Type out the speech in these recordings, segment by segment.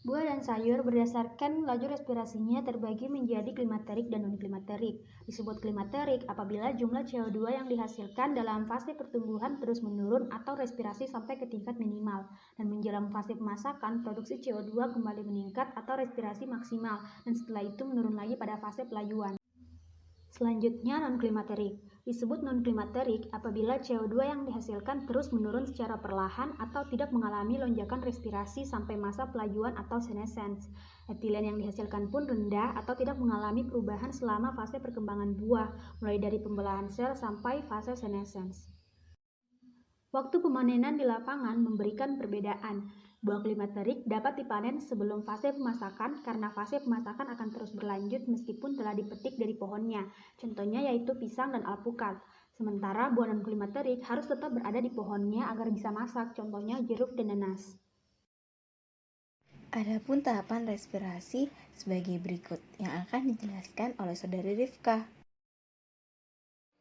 Buah dan sayur berdasarkan laju respirasinya terbagi menjadi klimakterik dan non-klimakterik. Disebut klimakterik apabila jumlah CO2 yang dihasilkan dalam fase pertumbuhan terus menurun atau respirasi sampai ke tingkat minimal. Dan menjelang fase pemasakan, produksi CO2 kembali meningkat atau respirasi maksimal, dan setelah itu menurun lagi pada fase pelayuan. Selanjutnya non-klimakterik. Disebut non-klimakterik apabila CO2 yang dihasilkan terus menurun secara perlahan atau tidak mengalami lonjakan respirasi sampai masa pelayuan atau senescence. Etilen yang dihasilkan pun rendah atau tidak mengalami perubahan selama fase perkembangan buah, mulai dari pembelahan sel sampai fase senescence. Waktu pemanenan di lapangan memberikan perbedaan. Buah klimakterik dapat dipanen sebelum fase pemasakan karena fase pemasakan akan terus berlanjut meskipun telah dipetik dari pohonnya. Contohnya yaitu pisang dan alpukat. Sementara buah non klimakterik harus tetap berada di pohonnya agar bisa masak, contohnya jeruk dan nanas. Adapun tahapan respirasi sebagai berikut yang akan dijelaskan oleh Saudari Rifka.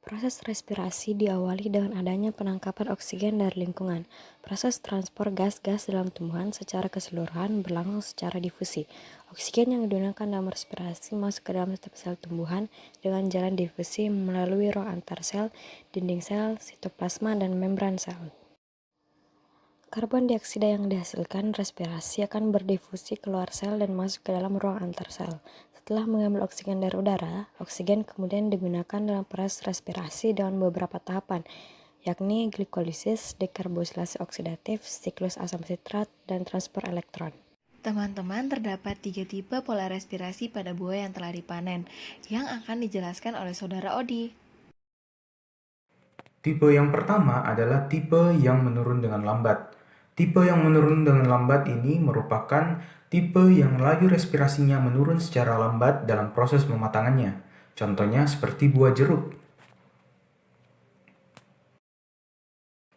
Proses respirasi diawali dengan adanya penangkapan oksigen dari lingkungan. Proses transport gas-gas dalam tumbuhan secara keseluruhan berlangsung secara difusi. Oksigen yang digunakan dalam respirasi masuk ke dalam setiap sel tumbuhan dengan jalan difusi melalui ruang antar sel, dinding sel, sitoplasma, dan membran sel. Karbon dioksida yang dihasilkan respirasi akan berdifusi keluar sel dan masuk ke dalam ruang antar sel. Setelah mengambil oksigen dari udara, oksigen kemudian digunakan dalam proses respirasi dengan beberapa tahapan, yakni glikolisis, dekarboksilasi oksidatif, siklus asam sitrat, dan transport elektron. Teman-teman, terdapat 3 tipe pola respirasi pada buah yang telah dipanen, yang akan dijelaskan oleh Saudara Odi. Tipe yang pertama adalah tipe yang menurun dengan lambat. Tipe yang menurun dengan lambat ini merupakan tipe yang laju respirasinya menurun secara lambat dalam proses pematangannya. Contohnya seperti buah jeruk.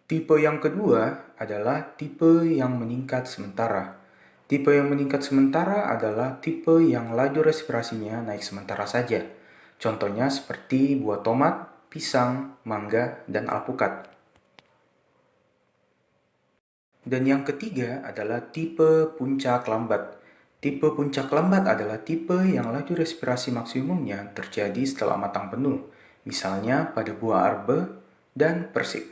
Tipe yang kedua adalah tipe yang meningkat sementara. Tipe yang meningkat sementara adalah tipe yang laju respirasinya naik sementara saja. Contohnya seperti buah tomat, pisang, mangga, dan alpukat. Dan yang ketiga adalah tipe puncak lambat. Tipe puncak lambat adalah tipe yang laju respirasi maksimumnya terjadi setelah matang penuh, misalnya pada buah arbe dan persik.